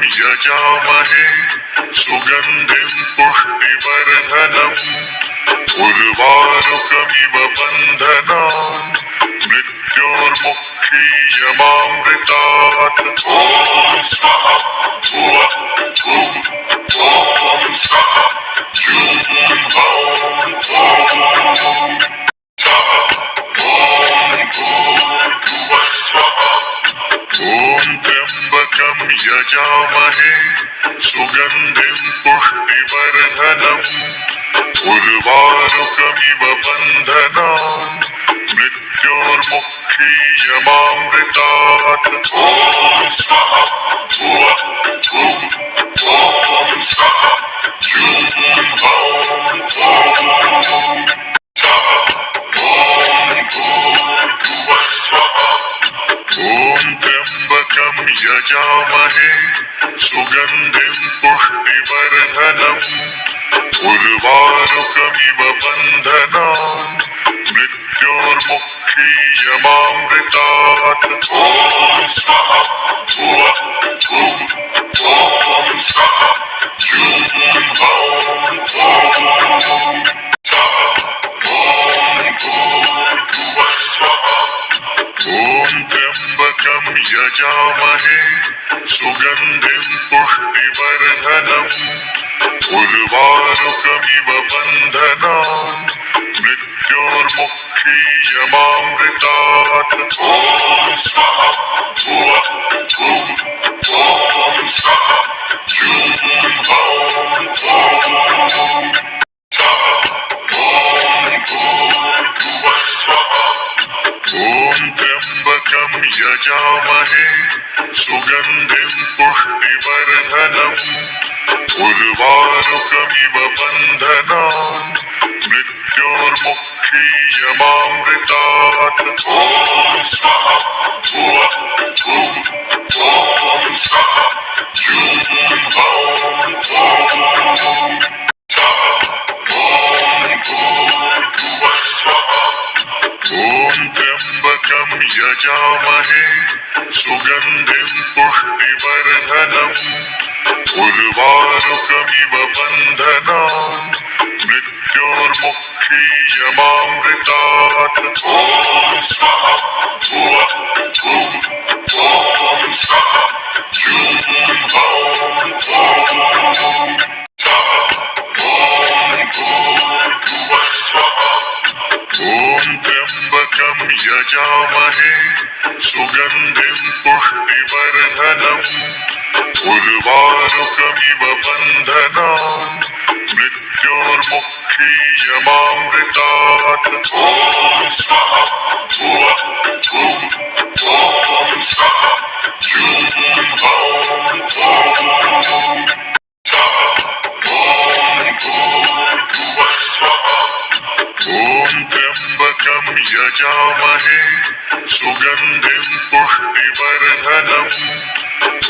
यजामहे सुगन्धिं पुष्टिवर्धनम् उर्वारुकमिव बन्धनान् मृत्योर्मुक्षीयमामृतात्। ॐ स्वाहा भुवः भुवः ॐ स्वाहा जुं भौं ॐ स्वाहा ॐ भूर्भुवः स्वाहा। ॐ त्र्यम्बकं यजामहे सुगन्धिं पुष्टिवर्धनम् उर्वारुकमिव बन्धनान् मृत्योर्मुक्षीयमामृतात्। ॐ स्वाहा भुवः भुवः ॐ स्वाहा जुं भौं ॐ स्वाहा ॐ भूर्भुवः स्वाहा। ॐ त्र्यम्बकं यजामहे सुगन्धिं पुष्टिवर्धनम् उर्वारुकमिव बन्धनान् मृत्योर्मुक्षीयमामृतात्। ॐ स्वाहा भुवः भुवः ॐ स्वाहा जुं भौं ॐ स्वाहा ॐ भूर्भुवः स्वाहा। ॐ त्र्यम्बकं यजामहे सुगन्धिं पुष्टिवर्धनम् उर्वारुकमिव बन्धनान् मृत्योर्मुक्षीयमामृतात्। ॐ स्वाहा भुवः भुवः ॐ स्वाहा जुं भौं ॐ स्वाहा ॐ भूर्भुवः स्वाहा। ॐ त्र्यम्बकं यजामहे सुगन्धिं पुष्टिवर्धनम् उर्वारुकमिव बन्धनान् मृत्योर्मुक्षीयमामृतात्। ॐ स्वाहा भुवः भुवः ॐ स्वाहा जुं भौं ॐ स्वाहा ॐ भूर्भुवः स्वाहा। ॐ त्र्यम्बकं यजामहे सुगन्धिं पुष्टिवर्धनम् उर्वारुकमिव बन्धनान् मृत्योर्मुक्षीयमामृतात्। ॐ स्वाहा भुवः भुवः ॐ स्वाहा जुं भौं ॐ स्वाहा ॐ भूर्भुवः स्वाहा। ॐ त्र्यम्बकं यजामहे सुगन्धिं पुष्टिवर्धनम् उर्वारुकमिव बन्धनान् मृत्योर्मुक्षीयमामृतात्। ॐ स्वाहा भुवः भुवः ॐ स्वाहा जुं भौं ॐ स्वाहा ॐ भूर्भुवः स्वाहा। ॐ त्र्यम्बकं यजामहे सुगन्धिं पुष्टिवर्धनम्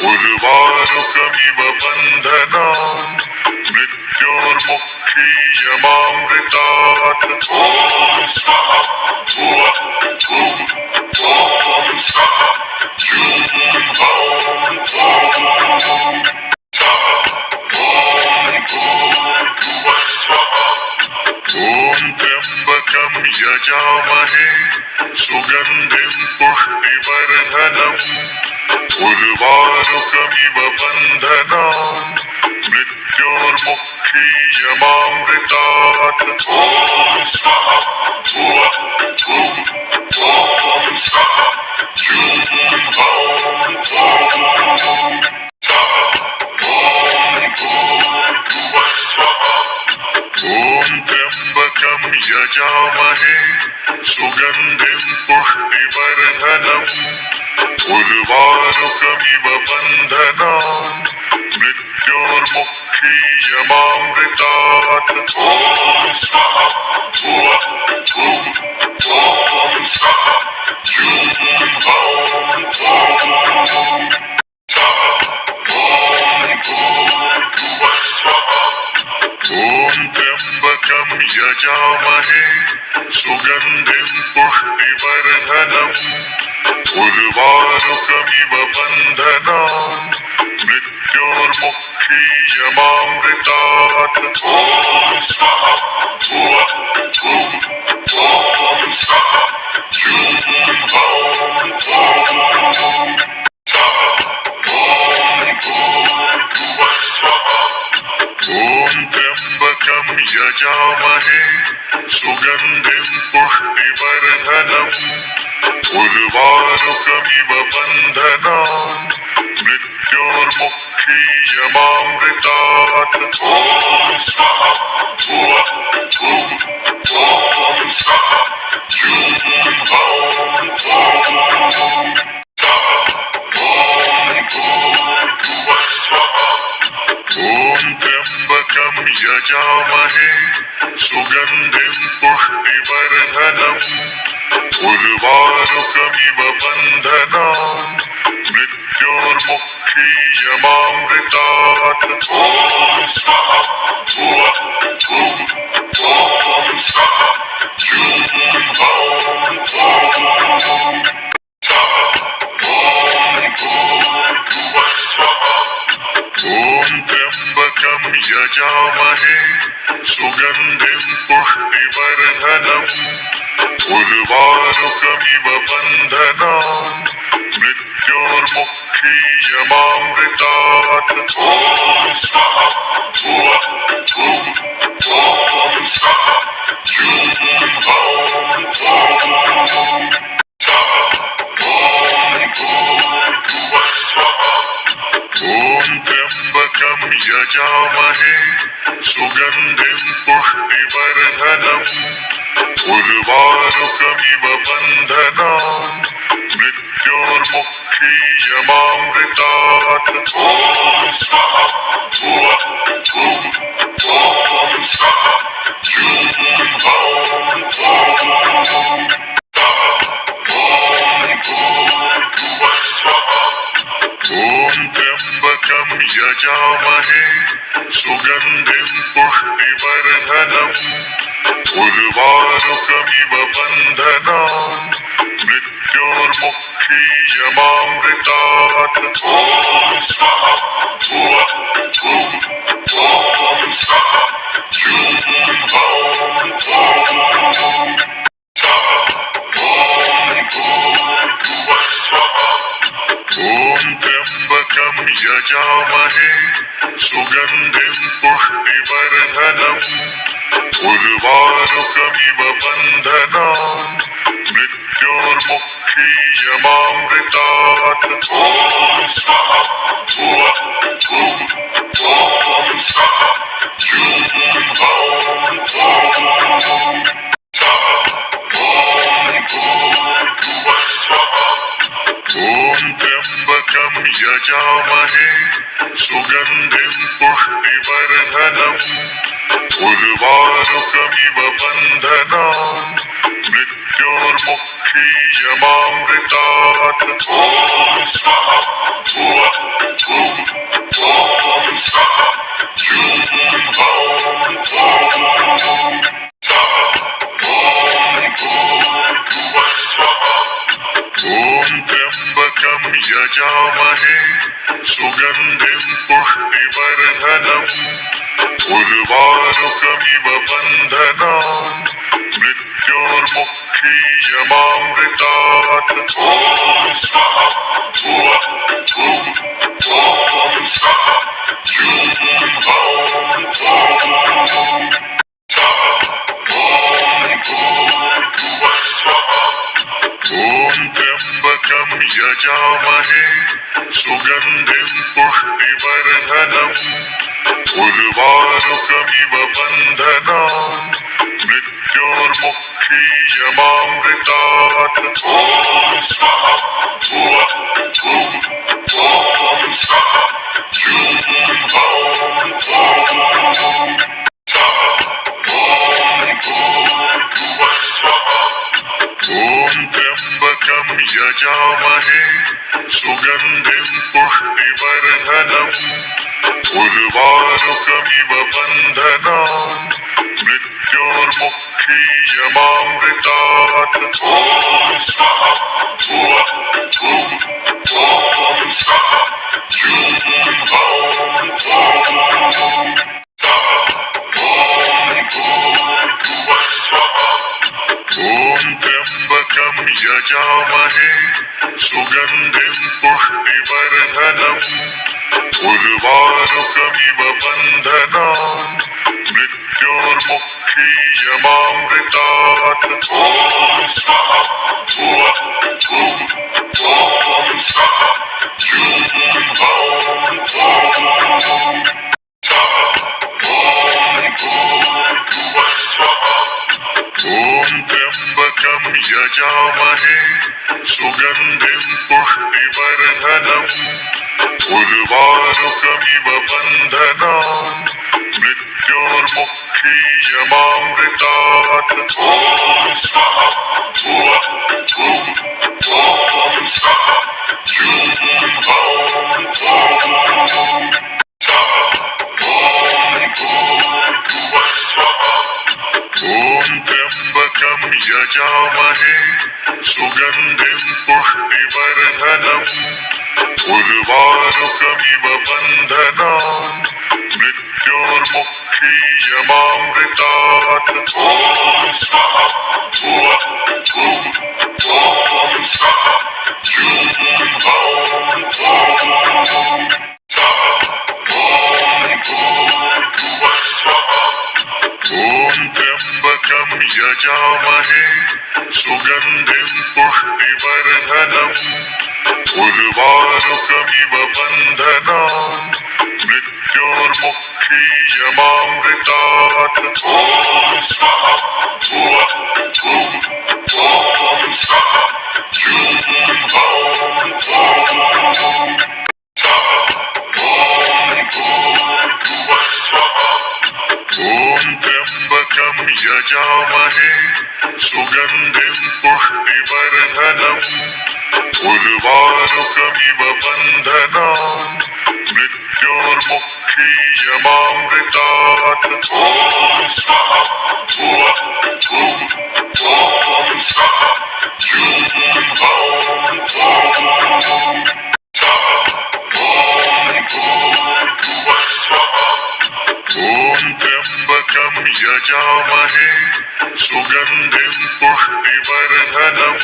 उर्वारुकमिव बन्धनान् मृत्योर्मुक्षीयमामृतात्। ॐ स्वाहा भुवः भुवः ॐ स्वाहा जुं भौं ॐ स्वाहा ॐ भूर्भुवः स्वाहा। ॐ त्र्यम्बकं यजामहे सुगन्धिं पुष्टिवर्धनम् उर्वारुकमिव बन्धनान् मृत्योर्मुक्षीयमामृतात्। ॐ स्वाहा भुवः भुवः ॐ स्वाहा जुं भौं ॐ स्वाहा ॐ भूर्भुवः स्वाहा। ॐ त्र्यम्बकं यजामहे सुगन्धिं पुष्टिवर्धनम् उर्वारुकमिव बन्धनान् मृत्योर्मुक्षीयमामृतात्। ॐ स्वाहा भुवः भुवः ॐ स्वाहा जुं भौं ॐ स्वाहा ॐ भूर्भुवः स्वाहा। ॐ त्र्यम्बकं यजामहे सुगन्धिं पुष्टिवर्धनम् उर्वारुकमिव बन्धनान् मृत्योर्मुक्षीयमामृतात् ॐ स्वाहा भुवः भुवः ॐ स्वाहा ह्यूं हौं स्वाहा ॐ भूर्भुवः स्वाहा ॐ त्र्यम्बकं यजामहे सुगन्धिं पुष्टिवर्धनम् उर्वारुकमिव बन्धनान् मृत्योर्मुक्षीयमामृतात् ॐ स्वाहा भुवः भुवः ॐ स्वाहा ह्यूं हौं स्वाहा ॐ भूर्भुवः स्वाहा ॐ त्र्यम्बकं यजामहे सुगन्धिं पुष्टिवर्धनम् उर्वारुकमिव बन्धनान् मृत्योर्मुक्षीयमामृतात् ॐ स्वाहा भुवः भुवः ॐ स्वाहा ह्यूं हौं स्वाहा ॐ भूर्भुवः स्वाहा ॐ त्र्यम्बकं यजामहे सुगन्धिं पुष्टिवर्धनम् उर्वारुकमिव बन्धनान् मृत्योर्मुक्षीयमामृतात् ॐ स्वाहा भुवः भुवः ॐ स्वाहा ह्यूं हौं स्वाहा ॐ भूर्भुवः स्वाहा ॐ त्र्यम्बकं यजामहे सुगन्धिं पुष्टिवर्धनम् उर्वारुकमिव बन्धनान् मृत्योर्मुक्षीयमामृतात् ॐ स्वाहा भुवः भुवः ॐ स्वाहा ह्यूं हौं स्वाहा ॐ भूर्भुवः स्वाहा ॐ त्र्यम्बकं यजामहे सुगन्धिं पुष्टिवर्धनम् उर्वारुकमिव बन्धनान् मृत्योर्मुक्षीयमामृतात् ॐ स्वाहा भुवः भुवः ॐ स्वाहा ह्यूं हौं स्वाहा ॐ भूर्भुवः स्वाहा ॐ त्र्यम्बकं यजामहे सुगन्धिं पुष्टिवर्धनम् उर्वारुकमिव बन्धनान् मृत्योर्मुक्षीयमामृतात् ॐ स्वाहा भुवः भुवः ॐ स्वाहा ह्यूं हौं स्वाहा ॐ भूर्भुवः स्वाहा ॐ त्र्यम्बकं यजामहे सुगन्धिं पुष्टिवर्धनम् उर्वारुकमिव बन्धनान् मृत्योर्मुक्षीयमामृतात् ॐ स्वाहा भुवः भुवः ॐ स्वाहा ह्यूं हौं स्वाहा ॐ भूर्भुवः स्वाहा ॐ त्र्यम्बकं यजामहे सुगन्धिं पुष्टिवर्धनम् उर्वारुकमिव बन्धनान् मृत्योर्मुक्षीयमामृतात् ॐ स्वाहा भुवः भुवः ॐ स्वाहा ह्यूं हौं स्वाहा ॐ भूर्भुवः स्वाहा ॐ त्र्यम्बकं यजामहे सुगन्धिं पुष्टिवर्धनम् उर्वारुकमिव बन्धनान् मृत्योर्मुक्षीयमामृतात् ॐ स्वाहा भुवः भुवः ॐ स्वाहा ह्यूं हौं स्वाहा ॐ भूर्भुवः स्वाहा ॐ त्र्यम्बकं यजामहे सुगन्धिं पुष्टिवर्धनम् उर्वारुकमिव बन्धनान् मृत्योर्मुक्षीयमामृतात् ॐ स्वाहा भुवः भुवः ॐ स्वाहा ह्यूं हौं त्र्यम्बकं यजामहे सुगन्धिं पुष्टिवर्धनम् उर्वारुकमिव बन्धनान् मृत्योर्मुक्षीयमामृतात् ॐ स्वाहा भुवः भुवः ॐ स्वाहा जूं भौं भौं स्वाहा ॐ भूर्भुवः स्वाहा ॐ त्र्यम्बकं यजामहे सुगन्धिं पुष्टिवर्धनम् उर्वारुकमिव बन्धनान् मृत्योर्मुक्षीयमामृतात् ॐ स्वाहा भुवः भुवः ॐ स्वाहा जूं भौं भौं स्वाहा ॐ भूर्भुवः स्वाहा ॐ त्र्यम्बकं यजामहे सुगन्धिं पुष्टिवर्धनम् उर्वारुकमिव बन्धनान् मृत्योर्मुक्षीयमामृतात् ॐ स्वाहा भुवः भुवः ॐ स्वाहा जूं भौं भौं स्वाहा ॐ भूर्भुवः स्वाहा ॐ त्र्यम्बकं यजामहे सुगन्धिं पुष्टिवर्धनम् उर्वारुकमिव बन्धनान् मृत्योर्मुक्षीयमामृतात् ॐ स्वाहा भुवः भुवः ॐ स्वाहा जूं भौं भौं स्वाहा ॐ भूर्भुवः स्वाहा ॐ त्र्यम्बकं यजामहे सुगन्धिं पुष्टिवर्धनम् उर्वारुकमिव बन्धनान् मृत्योर्मुक्षीयमामृतात् ॐ स्वाहा भुवः भुवः ॐ स्वाहा जूं भौं भौं स्वाहा ॐ भूर्भुवः स्वाहा ॐ त्र्यम्बकं यजामहे सुगन्धिं पुष्टिवर्धनम्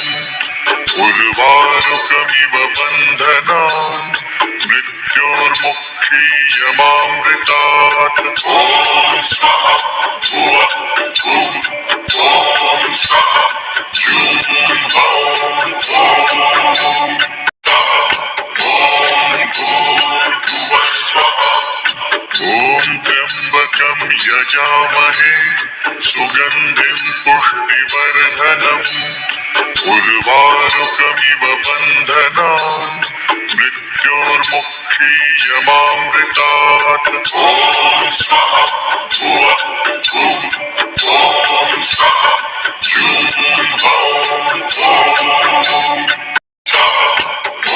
उर्वारुकमिव बन्धनान् मृत्योर्मुक्षीयमामृतात् ॐ स्वाहा भुवः भुवः ॐ स्वाहा जूं भौं भौं स्वाहा ॐ भूर्भुवः स्वाहा ॐ त्र्यम्बकं यजामहे सुगन्धिं पुष्टिवर्धनम् उर्वारुकमिव बन्धनान् मृत्योर्मुक्षीयमामृतात् ॐ स्वाहा भुवः भुवः ॐ स्वाहा जूं भौं भौं स्वाहा ॐ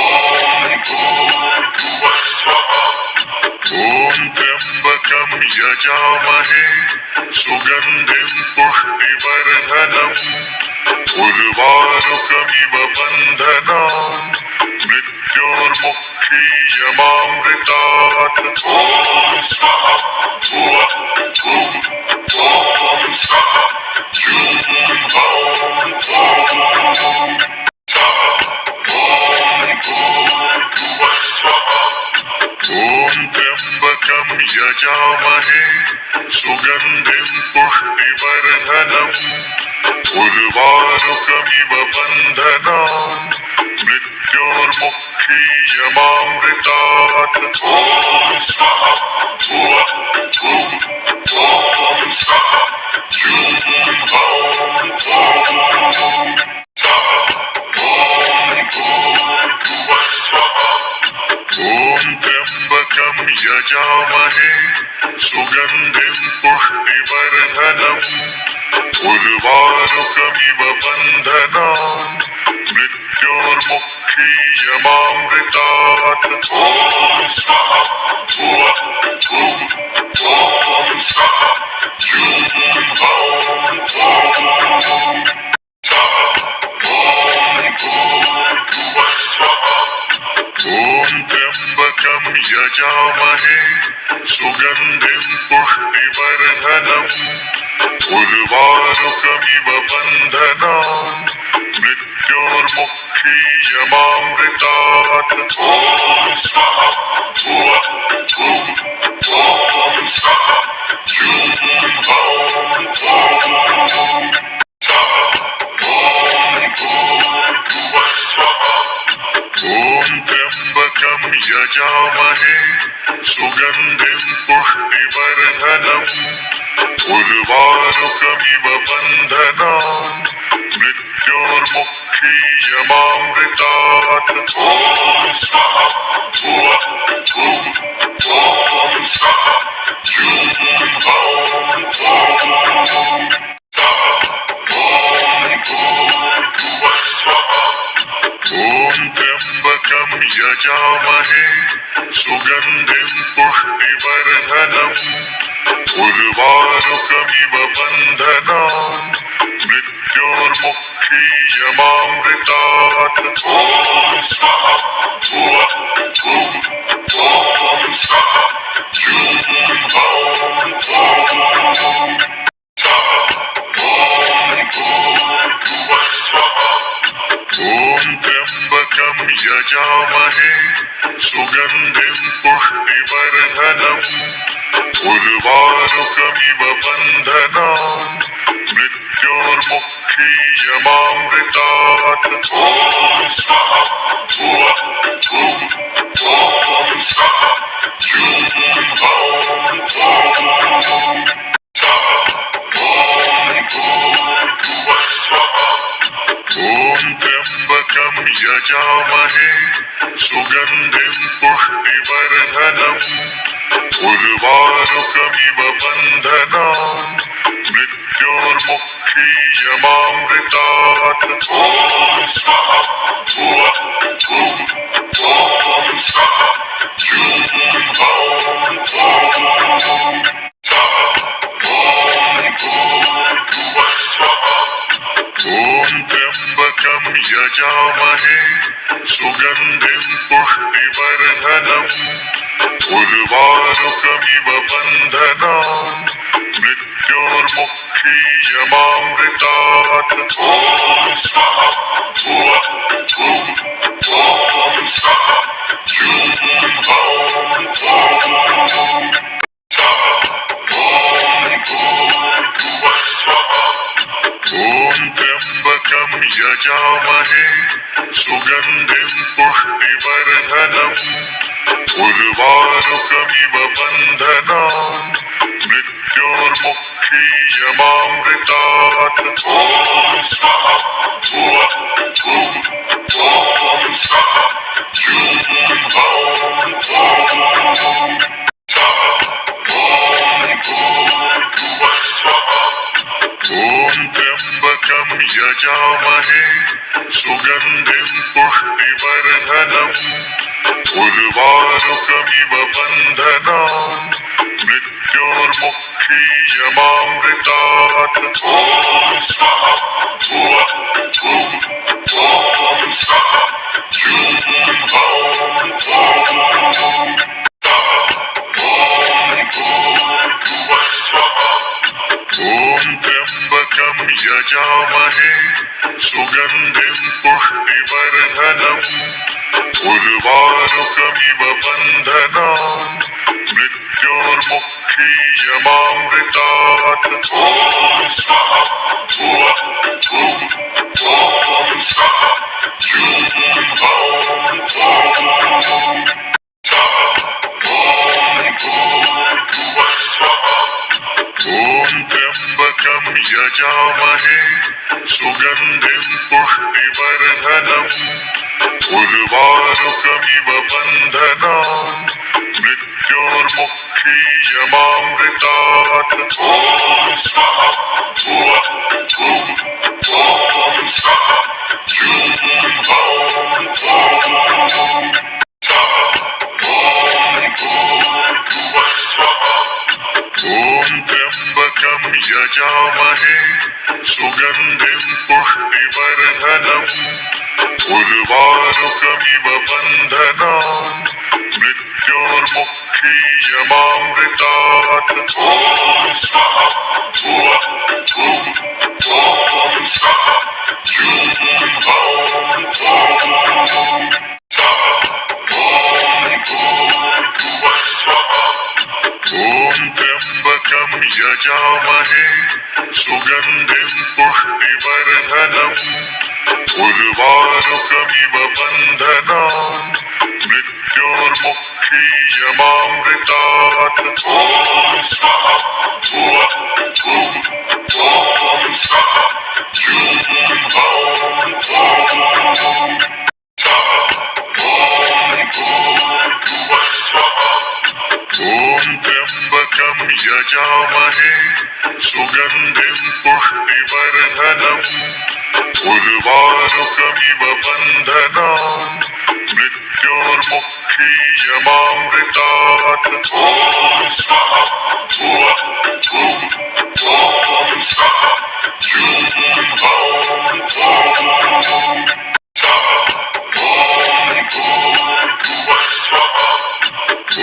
भूर्भुवः स्वाहा ॐ त्र्यम्बकं यजामहे सुगन्धिं पुष्टिवर्धनम् उर्वारुकमिव बन्धनान् मृत्योर्मुक्षीयमामृतात् ॐ स्वाहा भुवः भुवः ॐ स्वाहा जूं भौं भौं स्वाहा ॐ भूर्भुवः स्वाहा ॐ त्र्यम्बकं यजामहे सुगन्धिं पुष्टिवर्धनम् उर्वारुकमिव बन्धनान् मृत्योर्मुक्षीयमामृतात् ॐ स्वाहा भुवः भुवः ॐ स्वाहा जूं भौं भौं स्वाहा ॐ भूर्भुवः स्वाहा ॐ त्र्यम्बकं यजामहे सुगन्धिं पुष्टिवर्धनम् उर्वारुकमिव बन्धनान् मृत्योर्मुक्षीयमामृतात् ॐ स्वाहा भुवः भुवः ॐ स्वाहा जूं भौं भौं स्वाहा ॐ भूर्भुवः स्वाहा ॐ त्र्यम्बकं यजामहे सुगन्धिं पुष्टिवर्धनम् उर्वारुकमिव बन्धनान् मृत्योर्मुक्षीयमामृतात् ॐ स्वः भुवः भुं ॐ स्वः जुं हौं ॐ सः ॐ भूर्भुवः स्वः ॐ त्र्यम्बकं यजामहे सुगन्धिं पुष्टिवर्धनम् उर्वारुकमिव बन्धनान् मृत्योर्मुक्षीयमामृतात् ॐ स्वः भुवः भुं ॐ स्वः जुं हौं ॐ सः ॐ भूर्भुवः स्वः ॐ त्र्यम्बकं यजामहे सुगन्धिं पुष्टिवर्धनम् उर्वारुकमिव बन्धनान् मृत्योर्मुक्षीयमामृतात् ॐ स्वः भुवः भुं ॐ स्वः जुं हौं ॐ सः ॐ भूर्भुवः स्वः ॐ त्र्यम्बकं यजामहे सुगन्धिं पुष्टिवर्धनम् उर्वारुकमिव बन्धनान् मृत्योर्मुक्षीयमामृतात् ॐ स्वः भुवः भुं ॐ स्वः जुं हौं ॐ सः ॐ भूर्भुवः स्वः ॐ त्र्यम्बकं यजामहे सुगन्धिं पुष्टिवर्धनम् उर्वारुकमिव बन्धनान् मृत्योर्मुक्षीयमामृतात् ॐ स्वः भुवः भुं ॐ स्वः जुं हौं ॐ सः ॐ भूर्भुवः स्वः ॐ त्र्यम्बकं यजामहे सुगन्धिं पुष्टिवर्धनम् उर्वारुकमिव बन्धनान् मृत्योर्मुक्षीयमामृतात् ॐ स्वः भुवः भुं ॐ स्वः जुं हौं ॐ सः ॐ भूर्भुवः स्वः ॐ त्र्यम्बकं यजामहे सुगन्धिं पुष्टिवर्धनम् उर्वारुकमिव बन्धनान् मृत्योर्मुक्षीयमामृतात् ॐ स्वः भुवः भुं ॐ स्वः जुं हौं ॐ सः ॐ भूर्भुवः स्वः ॐ त्र्यम्बकं यजामहे सुगन्धिं पुष्टिवर्धनम् उर्वारुकमिव बन्धनान् मृत्योर्मुक्षीयमामृतात् ॐ स्वः भुवः भुं ॐ स्वः जुं हौं ॐ सः ॐ भूर्भुवः स्वः ॐ त्र्यम्बकं यजामहे सुगन्धिं पुष्टिवर्धनम् उर्वारुकमिव बन्धनान् मृत्योर्मुक्षीयमामृतात् ॐ स्वः भुवः भुं ॐ स्वः जुं हौं ॐ सः ॐ भूर्भुवः स्वः ॐ त्र्यम्बकं यजामहे सुगन्धिं पुष्टिवर्धनम् उर्वारुकमिव बन्धनान् मृत्योर्मुक्षीयमामृतात् ॐ स्वः भुवः भुं ॐ स्वः जुं हौं ॐ सः ॐ भूर्भुवः स्वः ॐ त्र्यम्बकं यजामहे सुगन्धिं पुष्टिवर्धनम् उर्वारुकमिव बन्धनान् मृत्योर्मुक्षीयमामृतात् यमामृतात् ॐ स्वाहा भुवः भुवः ॐ स्वाहा भूर्भुवः स्वाहा ॐ भूर्भुवः स्वाहा ॐ त्र्यम्बकं यजामहे सुगन्धिं पुष्टिवर्धनम् उर्वारुकमिव बन्धनान् मृत्योर्मुक्षीयमामृतात् ॐ स्वाहा भुवः भुवः ॐ स्वाहा भूर्भुवः स्वाहा ॐ भूर्भुवः स्वाहा ॐ त्र्यम्बकं यजामहे सुगन्धिं पुष्टिवर्धनम् उर्वारुकमिव बन्धनान् मृत्योर्मुक्षीयमामृतात् ॐ स्वाहा भुवः भुवः ॐ स्वाहा भूर्भुवः स्वाहा ॐ भूर्भुवः स्वाहा ॐ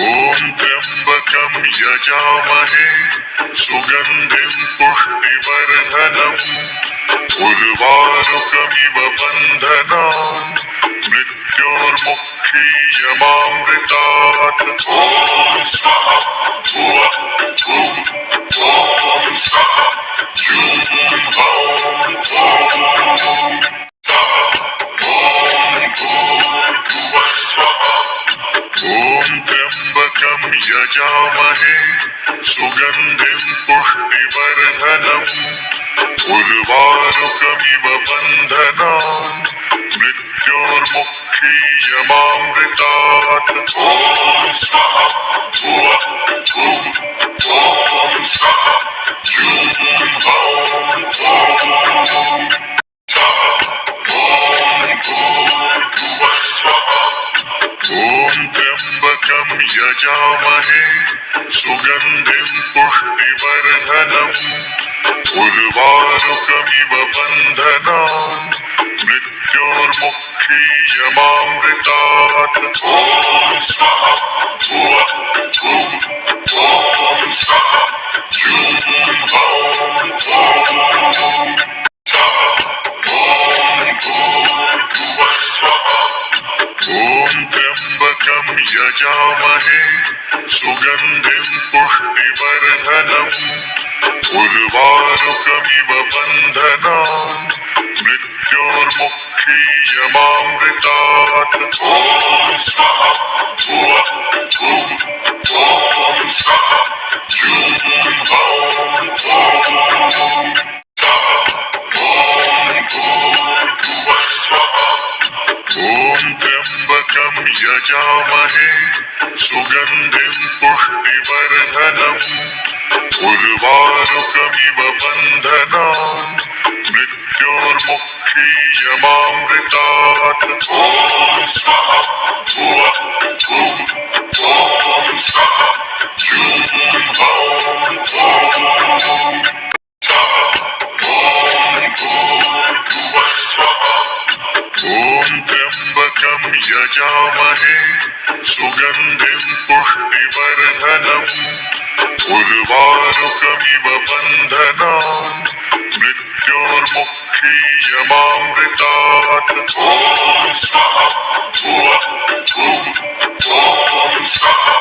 त्र्यम्बकं यजामहे सुगन्धिं पुष्टिवर्धनम् उर्वारुकमिव बन्धनान् मृत्योर्मुक्षीयमामृतात् ॐ स्वाहा भुवः भुवः ॐ स्वाहा भूर्भुवः स्वाहा ॐ भूर्भुवः स्वाहा ॐ त्र्यम्बकं यजामहे सुगन्धिं पुष्टिवर्धनम् उर्वारुकमिव बन्धनान् मृत्योर्मुक्षीयमामृतात् ॐ स्वाहा भुवः भुवः ॐ स्वाहा भूर्भुवः स्वाहा ॐ भूर्भुवः स्वाहा ॐ त्र्यम्बकं यजामहे सुगन्धिं पुष्टिवर्धनम् उर्वारुकमिव बन्धनान् मृत्योर्मुक्षीयमामृतात् ॐ स्वाहा भुवः भुवः ॐ स्वाहा भूर्भुवः स्वाहा ॐ भूर्भुवः स्वाहा ॐ त्र्यम्बकं यजामहे सुगन्धिं पुष्टिवर्धनम् उर्वारुकमिव बन्धनान् मृत्योर्मुक्षीयमामृतात् ॐ स्वाहा भुवः भुवः ॐ स्वाहा भूर्भुवः स्वाहा ॐ भूर्भुवः स्वाहा ॐ त्र्यम्बकं यजामहे सुगन्धिं पुष्टिवर्धनम् उर्वारुकमिव बन्धनान् मृत्योर्मुक्षीयमामृतात् ॐ स्वाहा भुवः भुवः ॐ स्वाहा भूर्भुवः स्वाहा ॐ भूर्भुवः स्वाहा ॐ त्र्यम्बकं यजामहे सुगन्धिं पुष्टिवर्धनम् उर्वारुकमिव बन्धनान् मृत्योर्मुक्षीयमामृतात् ॐ स्वाहा भुवः भुवः ॐ स्वाहा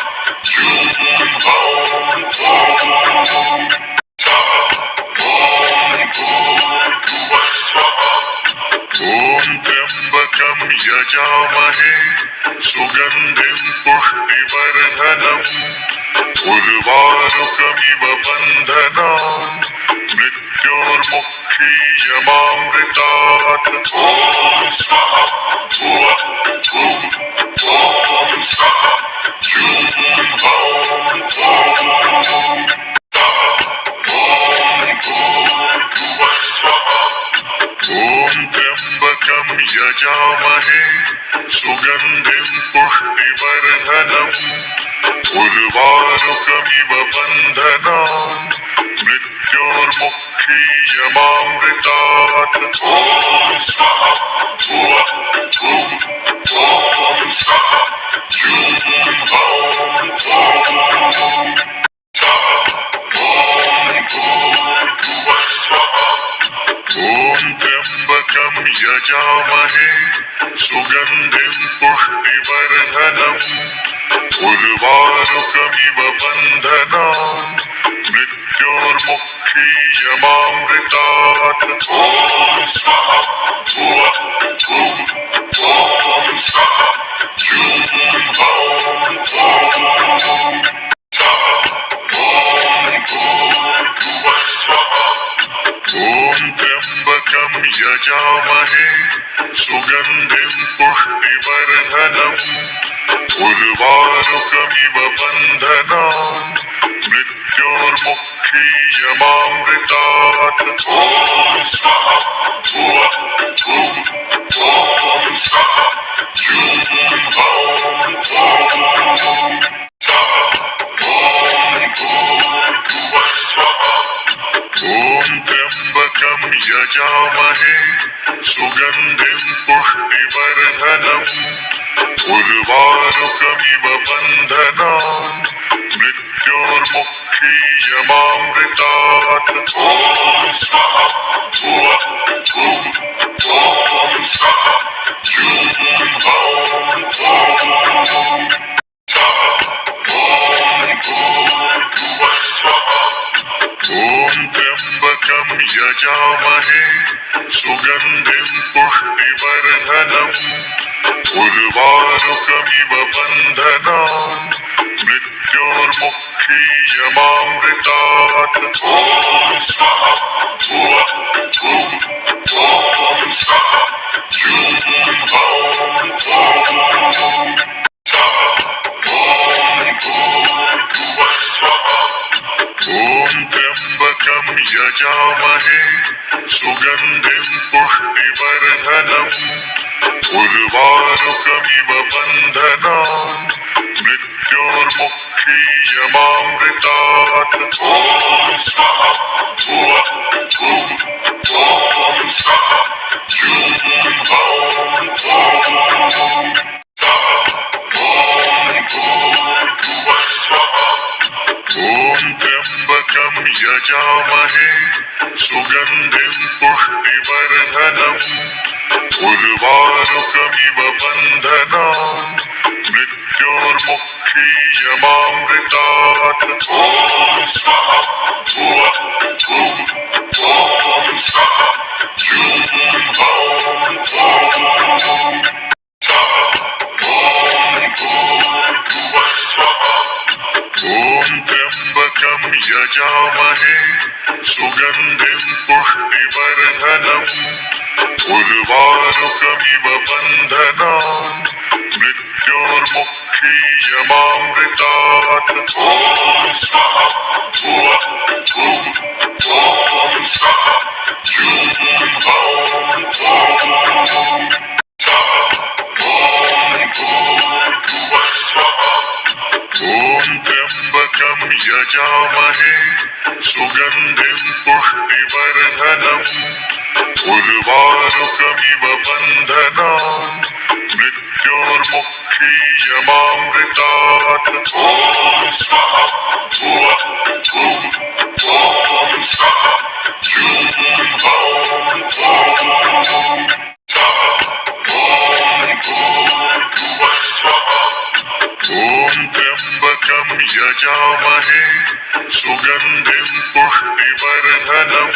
भूर्भुवः स्वाहा ॐ भूर्भुवः स्वाहा ॐ त्र्यम्बकं यजामहे सुगन्धिं पुष्टिवर्धनम् उर्वारुकमिव बन्धनान् मृत्योर्मुक्षीयमामृतात् ॐ स्वाहा भुवः भुवः ॐ स्वाहा भूर्भुवः स्वाहा ॐ भूर्भुवः स्वाहा ॐ त्र्यम्बकं यजामहे सुगन्धिं पुष्टिवर्धनम् उर्वारुकमिव बन्धनान् मृत्योर्मुक्षीयमामृतात् ॐ स्वाहा भुवः भुवः ॐ स्वाहा भूर्भुवः यजामहे सुगन्धिं पुष्टिवर्धनम् उर्वारुकमिव बन्धनान् मृत्योर्मुक्षीयमामृतात् ॐ स्वाहा भुवः भुवः ॐ स्वाहा जूं हौं भूर्भुवः स्वः ॐ त्र्यम्बकं यजामहे सुगन्धिं पुष्टिवर्धनम् उर्वारुकमिव बन्धनान् मृत्योर्मुक्षीयमामृतात् ॐ स्वाहा भुवः भुवः ॐ स्वाहा जूं हौं भूर्भुवः स्वः ॐ त्र्यम्बकं यजामहे सुगन्धिं पुष्टिवर्धनम् उर्वारुकमिव बन्धनान् मृत्योर्मुक्षीयमामृतात् ॐ स्वाहा भुवः भुवः ॐ स्वाहा जूं हौं भूर्भुवः स्वः ॐ त्र्यम्बकं यजामहे सुगन्धिं पुष्टिवर्धनम् उर्वारुकमिव बन्धनान् मृत्योर्मुक्षीयमामृतात् ॐ स्वाहा भुवः भुवः ॐ स्वाहा जूं हौं भूर्भुवः स्वः ॐ त्र्यम्बकं यजामहे सुगन्धिं पुष्टिवर्धनम् उर्वारुकमिव बन्धनान् मृत्योर्मुक्षीयमामृतात् ॐ स्वाहा भुवः भुवः ॐ स्वाहा जूं हौं भूर्भुवः स्वः ॐ त्र्यम्बकं यजामहे सुगन्धिं पुष्टिवर्धनम् उर्वारुकमिव बन्धनान् मृत्योर्मुक्षीयमामृतात् ॐ स्वाहा भुवः भुवः ॐ स्वाहा जूं हौं भूर्भुवः स्वः ॐ त्र्यम्बकं यजामहे सुगन्धिं पुष्टिवर्धनम् उर्वारुकमिव बन्धनान् मृत्योर्मुक्षीयमामृतात् ॐ स्वाहा भुवः भुवः ॐ स्वाहा जूं हौं भूर्भुवः स्वः ॐ त्र्यम्बकं यजामहे सुगन्धिं पुष्टिवर्धनम् उर्वारुकमिव बन्धनान् मृत्योर्मुक्षीयमामृतात् ॐ स्वाहा भुवः भुवः ॐ स्वाहा जूं हौं भूर्भुवः स्वः ॐ त्र्यम्बकं यजामहे सुगन्धिं पुष्टिवर्धनम्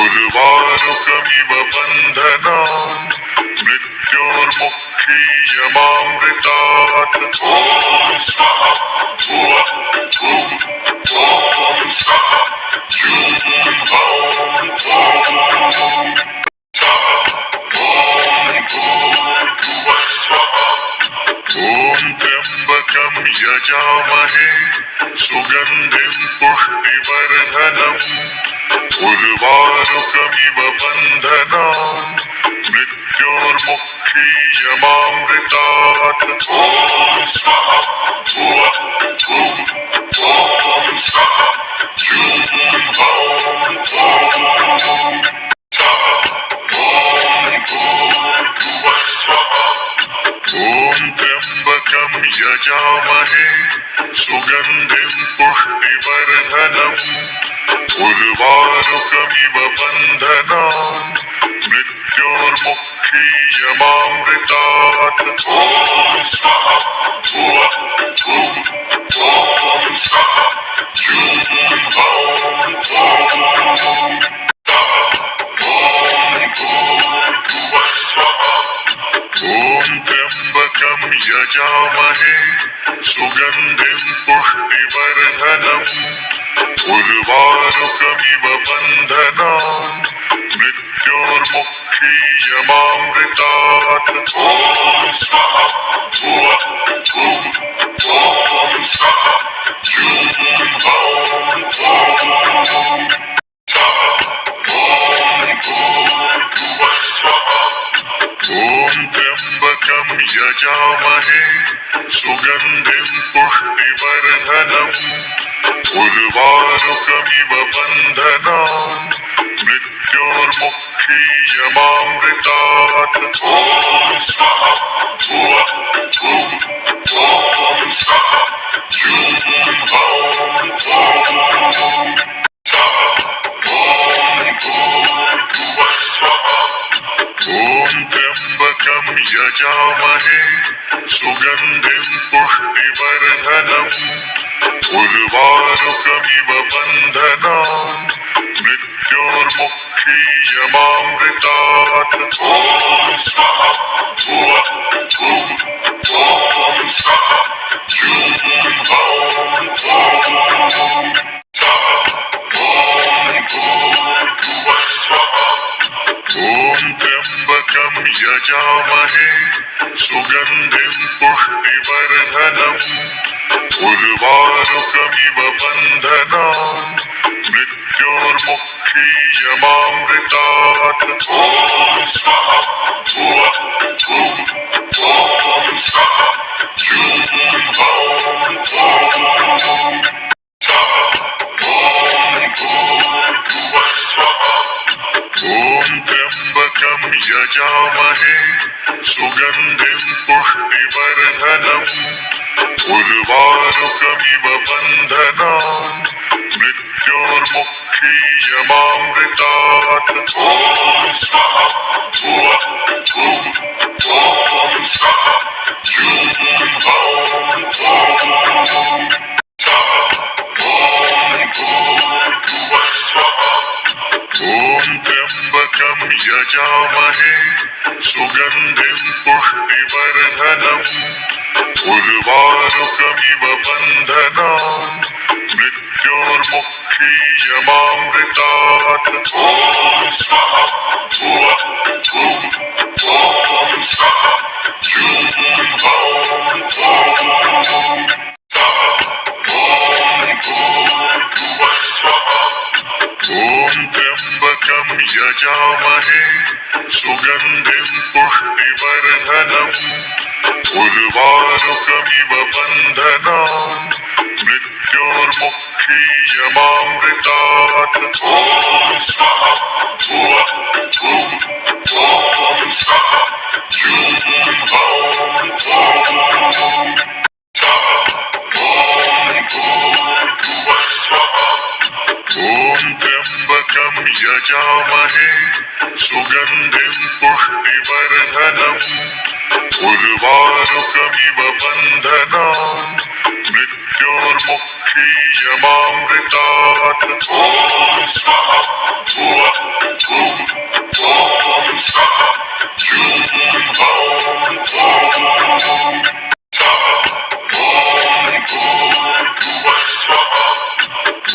उर्वारुकमिव बन्धनान् मृत्योर्मुक्षीयमामृतात् ॐ स्वाहा भुवः भुवः ॐ स्वाहा जूं हौं भूर्भुवः स्वः ॐ त्र्यम्बकं यजामहे सुगन्धिं पुष्टिवर्धनम् उर्वारुकमिव बन्धनान् मृत्योर्मुक्षीयमामृतात् ॐ स्वाहा भुवः भुवः ॐ स्वाहा जूं हौं भूर्भुवः स्वः ॐ त्र्यम्बकं यजामहे सुगन्धिं पुष्टिवर्धनम् उर्वारुकमिव बन्धनान् मृत्योर्मुक्षीयमामृतात् ॐ स्वाहा भुवः भुवः ॐ स्वाहा जूं भौं भूर्भुवः स्वाहा ॐ त्र्यम्बकं यजामहे सुगन्धिं पुष्टिवर्धनम् उर्वारुकमिव बन्धनान् मृत्योर्मुक्षीयमामृतात् ॐ स्वाहा भुवः भुवः ॐ स्वाहा जूं भौं भूर्भुवः स्वाहा ॐ त्र्यम्बकं यजामहे सुगन्धिं पुष्टिवर्धनम् उर्वारुकमिव बन्धनान् मृत्योर्मुक्षीयमामृतात् ॐ स्वाहा भुवः भुवः ॐ स्वाहा जूं भौं भूर्भुवः स्वाहा ॐ त्र्यम्बकं यजामहे सुगन्धिं पुष्टिवर्धनम् उर्वारुकमिव बन्धनान् मृत्योर्मुक्षीयमामृतात् ॐ स्वाहा भुवः भुवः ॐ स्वाहा जूं भौं भूर्भुवः स्वाहा ॐ त्र्यम्बकं यजामहे सुगन्धिं पुष्टिवर्धनम् उर्वारुकमिव बन्धनान् मृत्योर्मुक्षीयमामृतात् ॐ स्वाहा भुवः भुवः ॐ स्वाहा जूं भौं भूर्भुवः स्वाहा ॐ त्र्यम्बकं यजामहे सुगन्धिं पुष्टिवर्धनम् उर्वारुकमिव बन्धनान् मृत्योर्मुक्षीयमामृतात् ॐ स्वाहा भुवः भुवः ॐ स्वाहा जूं भौं भूर्भुवः स्वाहा ॐ त्र्यम्बकं यजामहे सुगन्धिं पुष्टिवर्धनम् उर्वारुकमिव बन्धनान् मृत्योर्मुक्षीयमामृतात् ॐ स्वाहा भुवः भुवः ॐ स्वाहा जूं भौं भूर्भुवः स्वाहा ॐ त्र्यम्बकं यजामहे सुगन्धिं पुष्टिवर्धनम् उर्वारुकमिव बन्धनान् मृत्योर्मुक्षीयमामृतात् ॐ स्वाहा भुवः भुवः ॐ स्वाहा जूं भौं भूर्भुवः स्वाहा ॐ त्र्यम्बकं यजामहे सुगन्धिं पुष्टिवर्धनम् उर्वारुकमिव बन्धनान् मृत्योर्मुक्षीयमामृतात् ॐ स्वाहा भुवः भुवः ॐ स्वाहा जूं भौं भूर्भुवः स्वाहा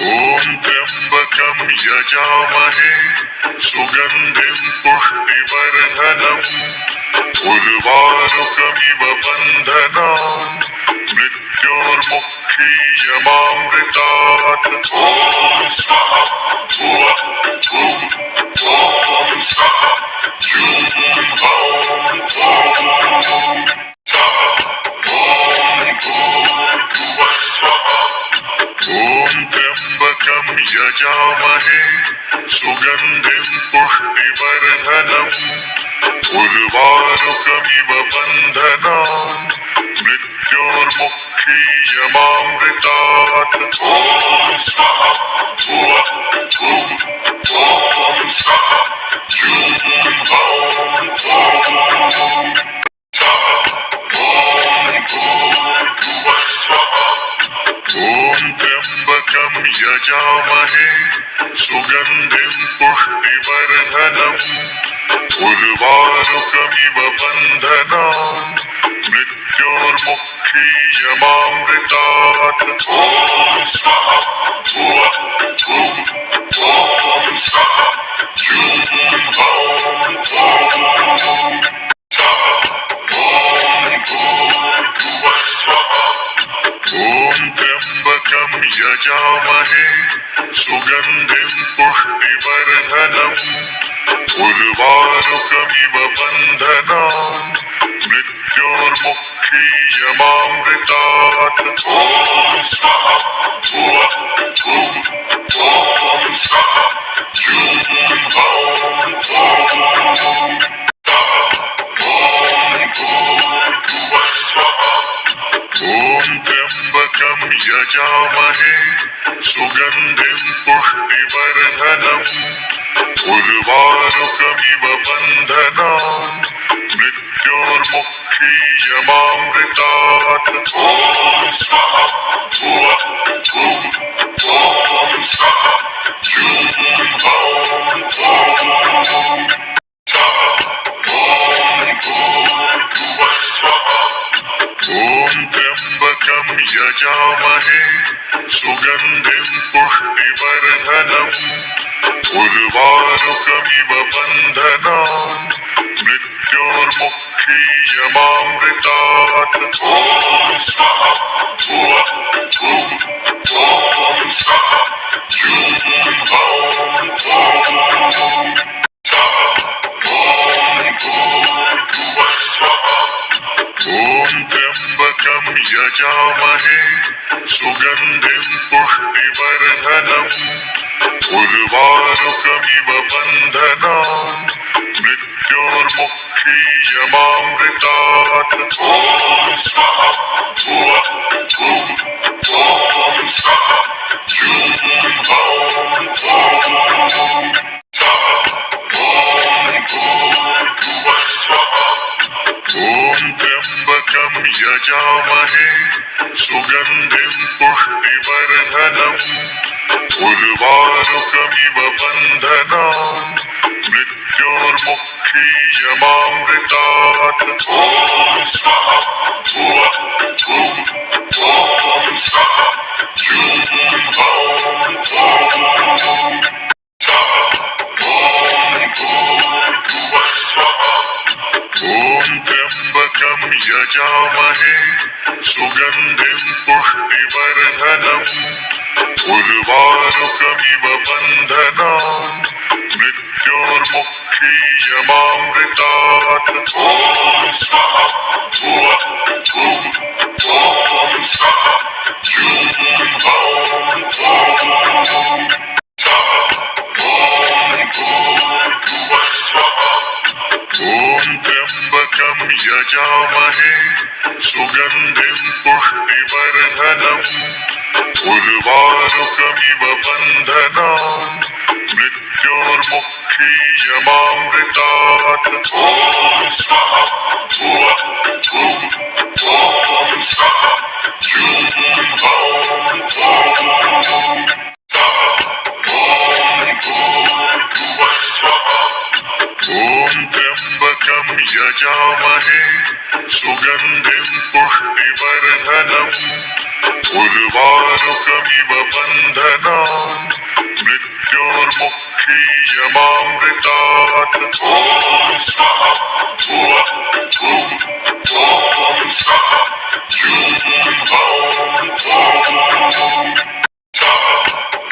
ॐ त्र्यम्बकं यजामहे सुगन्धिं पुष्टिवर्धनम् उर्वारुकमिव बन्धनान् मृत्योर्मुक्षीयमामृतात् ॐ स्वाहा भुवः भुवः ॐ स्वाहा जूं भौं भूर्भुवः स्वाहा ॐ त्र्यम्बकं यजामहे सुगन्धिं पुष्टिवर्धनम् उर्वारुकमिव बन्धनान् मृत्योर्मुक्षीयमामृतात् मृत्योर्मुक्षीयमामृतात् ॐ स्वाहा भुवः भुः ॐ स्वः जुं भौं सः ॐ भूर्भुवः स्वः ॐ त्र्यम्बकं यजामहे सुगन्धिं पुष्टिवर्धनम् उर्वारुकमिव बन्धनान् मृत्योर्मुक्षीयमामृतात् ॐ स्वाहा भुवः भुः ॐ स्वः जुं भौं सः ॐ भूर्भुवः स्वः ॐ त्र्यम्बकं यजामहे सुगन्धिं पुष्टिवर्धनम् उर्वारुकमिव बन्धनान् मृत्योर्मुक्षीयमामृतात् ॐ स्वाहा भुवः भुः ॐ स्वः जुं भौं सः ॐ भूर्भुवः स्वः ॐ त्र्यम्बकं यजामहे सुगन्धिं पुष्टिवर्धनम् उर्वारुकमिव बन्धनान् मृत्योर्मुक्षीयमामृतात् ॐ स्वाहा भुवः भुः ॐ स्वः जुं भौं सः ॐ भूर्भुवः स्वः ॐ त्र्यम्बकं यजामहे सुगन्धिं पुष्टिवर्धनम् उर्वारुकमिव बन्धनान् मृत्योर्मुक्षीयमामृतात् ॐ स्वाहा भुवः भुः ॐ स्वः जुं भौं सः ॐ भूर्भुवः स्वः ॐ त्र्यम्बकं यजामहे सुगन्धिं पुष्टिवर्धनम् उर्वारुकमिव बन्धनान् मृत्योर्मुक्षीयमामृतात् ॐ स्वाहा भुवः भुः ॐ स्वः जुं भौं सः ॐ भूर्भुवः स्वः ॐ त्र्यम्बकं यजामहे सुगन्धिं पुष्टिवर्धनम् उर्वारुकमिव बन्धनान् मृत्योर्मुक्षीयमामृतात् ॐ स्वाहा भुवः भुः ॐ स्वः जुं भौं सः ॐ भूर्भुवः स्वः ॐ त्र्यम्बकं यजामहे सुगन्धिं पुष्टिवर्धनम् उर्वारुकमिव बन्धनान् मृत्योर्मुक्षीयमामृतात् ॐ स्वाहा भुवः भुः ॐ स्वः जुं भौं सः ॐ भूर्भुवः स्वः ॐ त्र्यम्बकं यजामहे सुगन्धिं पुष्टिवर्धनम् उर्वारुकमिव बन्धनान् मृत्योर्मुक्षीयमामृतात् ॐ स्वाहा भुवः भुः ॐ स्वः जुं भौं सः ॐ भूर्भुवः स्वः ॐ त्र्यम्बकं यजामहे सुगन्धिं पुष्टिवर्धनम् उर्वारुकमिव बन्धनान् मृत्योर्मुक्षीयमामृतात् ॐ स्वाहा भुवः भुः ॐ स्वः जुं भौं सः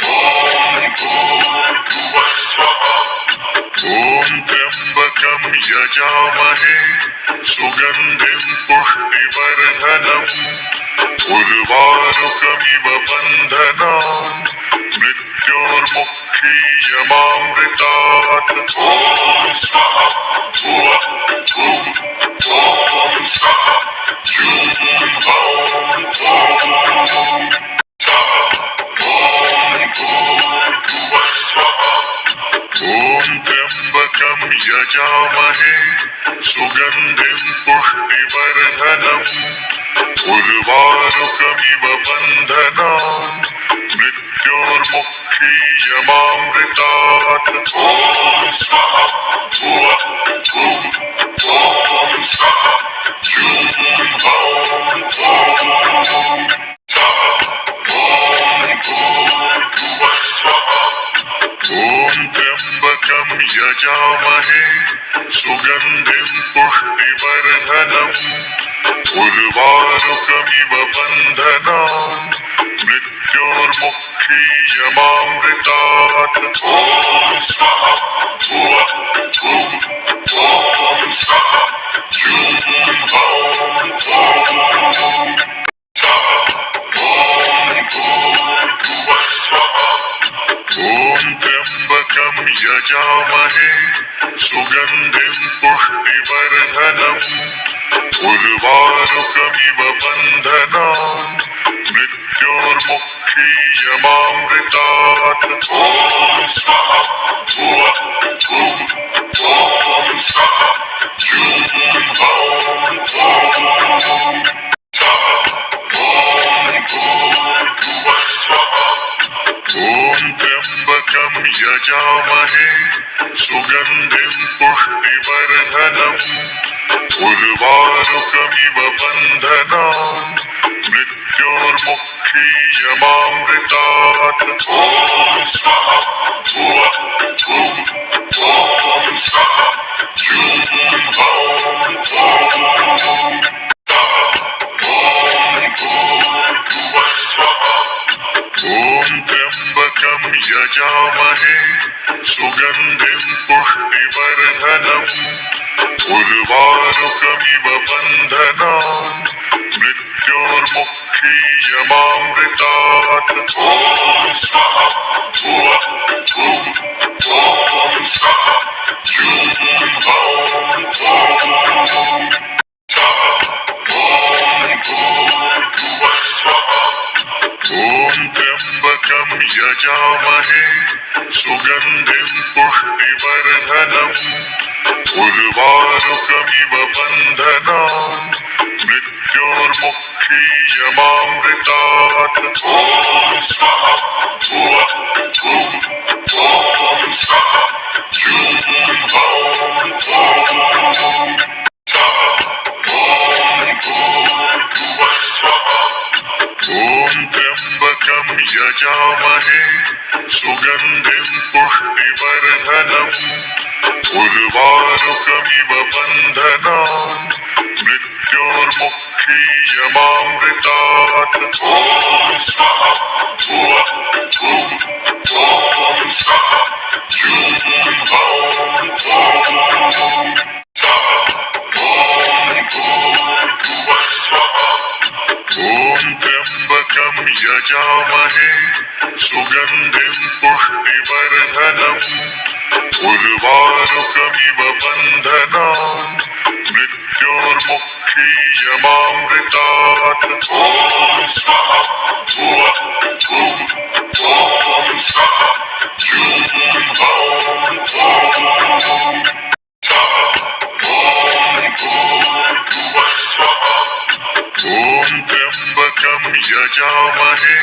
ॐ भूर्भुवः स्वः ॐ त्र्यम्बकं यजामहे सुगन्धिं पुष्टिवर्धनम् उर्वारुकमिव बन्धनान् मृत्योर्मुक्षीयमामृतात् ॐ स्वाहा भुवः भुः ॐ स्वः जुं भौं यजामहे सुगन्धिं पुष्टिवर्धनम् उर्वारुकमिव बन्धनान् मृत्योर्मुक्षीयमामृतात् ॐ स्वाहा भुवः भुवः ॐ स्वाहा जूं भौं स्वाहा ॐ भूर्भुवः स्वाहा ॐ त्र्यम्बकं यजामहे सुगन्धिं पुष्टिवर्धनम् उर्वारुकमिव बन्धनान् मृत्योर्मुक्षीयमामृतात् ॐ स्वाहा भुवः भुवः ॐ स्वाहा जूं भौं स्वाहा ॐ भूर्भुवः स्वाहा ॐ त्र्यम्बकं यजामहे सुगन्धिं पुष्टिवर्धनम् उर्वारुकमिव बन्धनान् मृत्योर्मुक्षीयमामृतात् ॐ स्वाहा भुवः भुवः ॐ स्वाहा जूं भौं स्वाहा ॐ भूर्भुवः स्वाहा ॐ त्र्यम्बकं यजामहे सुगन्धिं पुष्टिवर्धनम् उर्वारुकमिव बन्धनान् मृत्योर्मुक्षीयमामृतात् ॐ स्वाहा भुवः भुवः ॐ स्वाहा जूं भौं स्वाहा ॐ भूर्भुवः स्वाहा ॐ त्र्यम्बकं यजामहे सुगन्धिं पुष्टिवर्धनम् उर्वारुकमिव बन्धनान् मृत्योर्मुक्षीयमामृतात् ॐ स्वाहा भुवः भुवः ॐ स्वाहा जूं भौं स्वाहा ॐ भूर्भुवः स्वाहा ॐ त्र्यम्बकं यजामहे सुगन्धिं पुष्टिवर्धनम् उर्वारुकमिव बन्धनान् मृत्योर्मुक्षीयमामृतात् ॐ स्वाहा भुवः भुवः ॐ स्वाहा जूं भौं स्वाहा ॐ भूर्भुवः स्वाहा ॐ त्र्यम्बकं यजामहे सुगन्धिं पुष्टिवर्धनम् उर्वारुकमिव बन्धनान् मृत्योर्मुक्षीयमामृतात् ॐ स्वाहा भुवः भुवः ॐ स्वाहा जूं भौं स्वाहा ॐ भूर्भुवः स्वाहा ॐ त्र्यम्बकं यजामहे सुगन्धिं पुष्टिवर्धनम् उर्वारुकमिव बन्धनान् मृत्योर्मुक्षीयमामृतात् ॐ स्वाहा भुवः भुवः ॐ स्वाहा जूं भौं स्वाहा ॐ भूर्भुवः स्वाहा ॐ त्र्यम्बकं यजामहे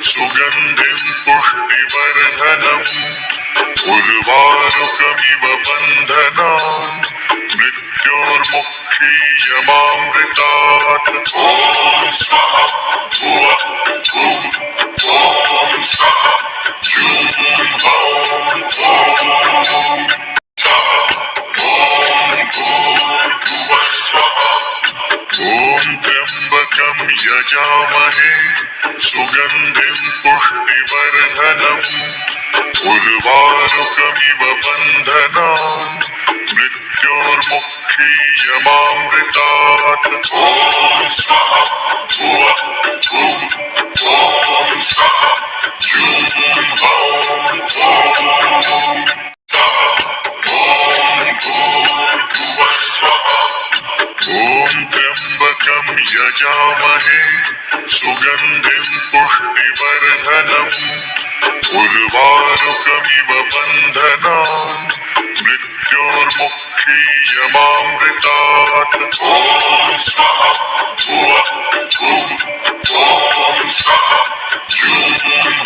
सुगन्धिं पुष्टिवर्धनम् उर्वारुकमिव बन्धनान् मृत्योर्मुक्षीयमामृतात् ॐ स्वाहा भुवः भुवः ॐ स्वाहा जूं भौं स्वाहा ॐ भूर्भुवः स्वाहा ॐ त्र्यम्बकं यजामहे सुगन्धिं पुष्टिवर्धनम् उर्वारुकमिव बन्धनान् मृत्योर्मुक्षीयमामृतात् ॐ स्वाहा भुवः भुवः ॐ स्वाहा जूं भौं स्वाहा ॐ भूर्भुवः स्वाहा ॐ त्र्यम्बकं यजामहे सुगन्धिं पुष्टिवर्धनम् उर्वारुकमिव बन्धनान् मृत्योर्मुक्षीयमामृतात् ॐ स्वाहा भुवः भुवः ॐ स्वाहा जुं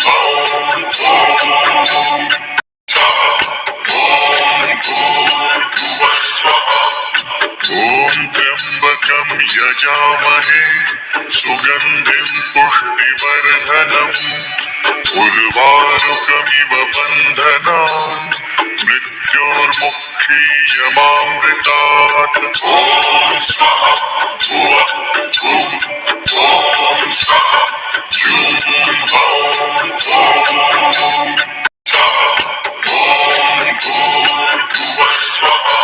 भौं स्वाहा ॐ भूर्भुवः स्वाहा ॐ त्र्यम्बकं यजामहे सुगन्धिं पुष्टिवर्धनम् उर्वारुकमिव बन्धनान् मृत्योर्मुक्षीयमामृतात् ॐ स्वाहा भुवः भुवः ॐ स्वाहा जुं भौं स्वाहा ॐ भूर्भुवः स्वाहा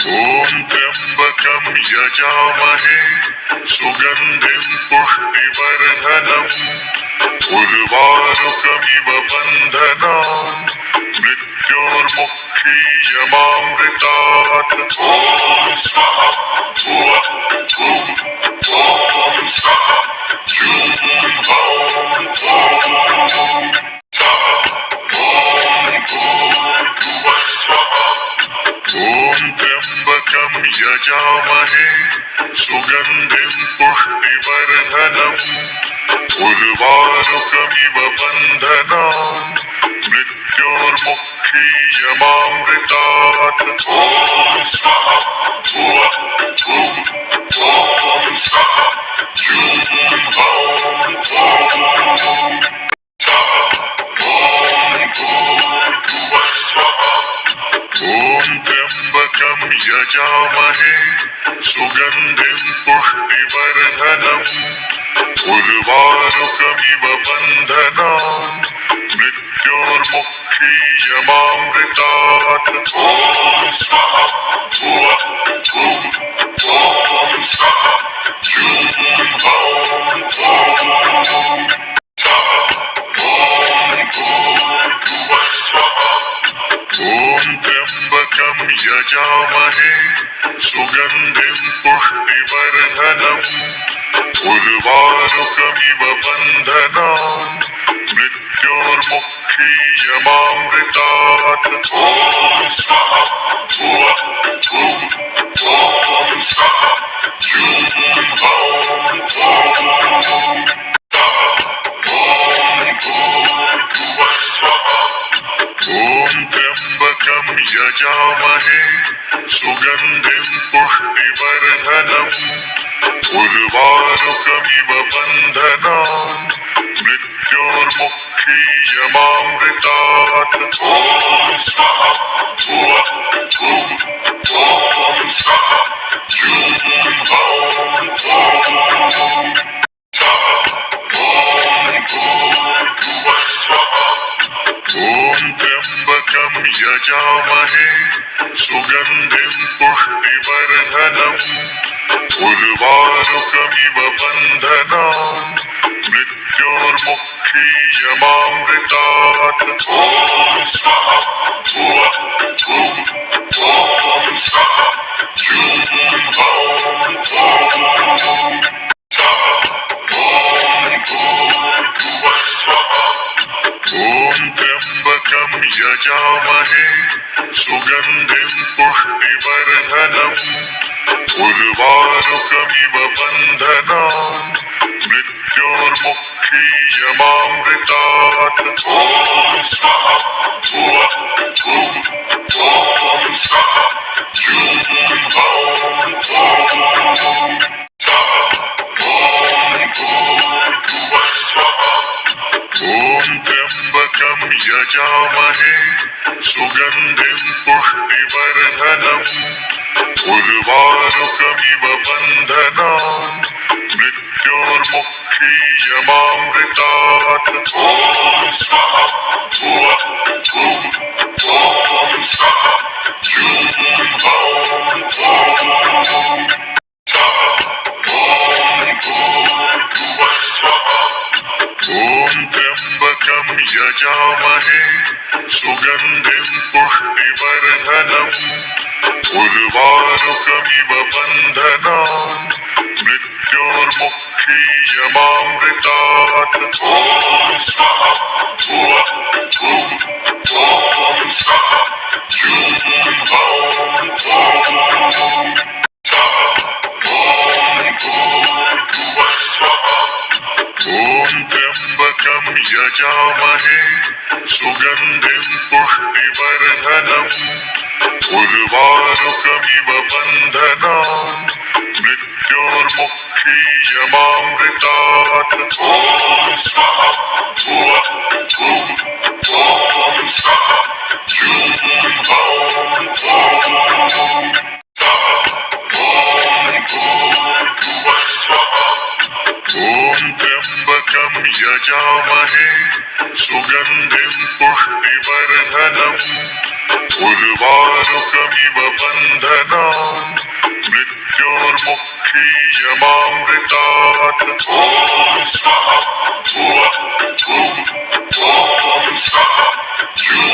ॐ त्र्यम्बकं यजामहे सुगन्धिं पुष्टिवर्धनम् उर्वारुकमिव बन्धनान् मृत्योर्मुक्षीयमामृतात् ॐ स्वाहा भुवः भुवः ॐ स्वाहा जुं भौं स्वाहा ॐ भूर्भुवः स्वाहा ॐ त्र्यम्बकं यजामहे सुगन्धिं पुष्टिवर्धनम् उर्वारुकमिव बन्धनान् मृत्योर्मुक्षीयमामृतात् ॐ स्वाहा भुवः भुवः ॐ स्वाहा जुं भौं स्वाहा ॐ भूर्भुवः स्वाहा ॐ त्र्यम्बकं यजामहे सुगन्धिं पुष्टिवर्धनम् उर्वारुकमिव बन्धनान् मृत्योर्मुक्षीयमामृतात् ॐ स्वाहा भुवः भुवः ॐ स्वाहा जुं भौं स्वाहा ॐ भूर्भुवः स्वाहा ॐ त्र्यम्बकं यजामहे सुगन्धिं पुष्टिवर्धनम् उर्वारुकमिव बन्धनान् मृत्योर्मुक्षीयमामृतात् ॐ स्वाहा भुवः भुवः ॐ स्वाहा जुं भौं स्वाहा ॐ भूर्भुवः स्वाहा ॐ त्र्यम्बकं यजामहे सुगन्धिं पुष्टिवर्धनम् उर्वारुकमिव बन्धनान् मृत्योर्मुक्षीयमामृतात् ॐ स्वाहा भुवः भुवः ॐ स्वाहा जुं भौं स्वाहा ॐ भूर्भुवः स्वाहा ॐ त्र्यम्बकं यजामहे सुगन्धिं पुष्टिवर्धनम् उर्वारुकमिव बन्धनान् मृत्योर्मुक्षीयमामृतात् ॐ स्वाहा भुवः भुवः ॐ स्वाहा जुं भौं स्वाहा ॐ भूर्भुवः स्वाहा ॐ त्र्यम्बकं यजामहे सुगन्धिं पुष्टिवर्धनम् उर्वारुकमिव बन्धनान् मृत्योर्मुक्षीयमामृतात् ॐ स्वाहा भुवः भुवः ॐ स्वाहा जुं भौं स्वाहा ॐ भूर्भुवः स्वाहा ॐ त्र्यम्बकं यजामहे सुगन्धिं पुष्टिवर्धनम् उर्वारुकमिव बन्धनान् मृत्योर्मुक्षीयमामृतात् ॐ स्वाहा भुवः भुवः ॐ स्वाहा जुं भौं स्वाहा ॐ भूर्भुवः स्वाहा ॐ त्र्यम्बकं यजामहे सुगन्धिं पुष्टिवर्धनम् उर्वारुकमिव बन्धनान् मृत्योर्मुक्षीयमामृतात् यमामृतात् ॐ स्वाहा भुवः भुवः ॐ स्वः जूं हौं ॐ त्र्यम्बकं यजामहे सुगन्धिं पुष्टिवर्धनम् उर्वारुकमिव बन्धनान् मृत्योर्मुक्षीयमामृतात् ॐ स्वाहा भुवः भुवः ॐ स्वः जूं हौं ॐ त्र्यम्बकं यजामहे सुगन्धिं पुष्टिवर्धनम् उर्वारुकमिव बन्धनान् मृत्योर्मुक्षीयमामृतात् ॐ स्वाहा भुवः भुवः ॐ स्वः जूं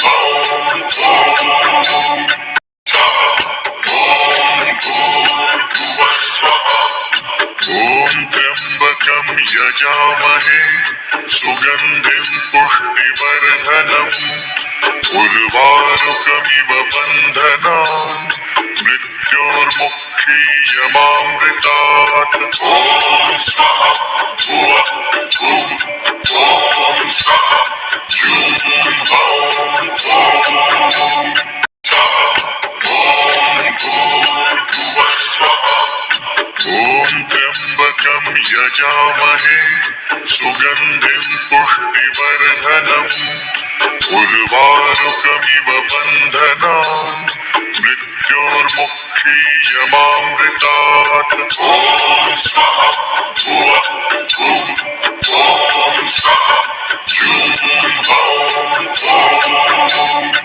हौं ॐ त्र्यम्बकं यजामहे सुगन्धिं पुष्टिवर्धनम् उर्वारुकमिव बन्धनान् मृत्योर्मुक्षीयमामृतात् ॐ स्वाहा भुवः भुवः ॐ स्वः जूं हौं ॐ त्र्यम्बकं यजामहे सुगन्धिं पुष्टिवर्धनम् उर्वारुकमिव बन्धनान् मृत्योर्मुक्षीयमामृतात् ॐ स्वाहा भुवः भुवः ॐ स्वः जूं हौं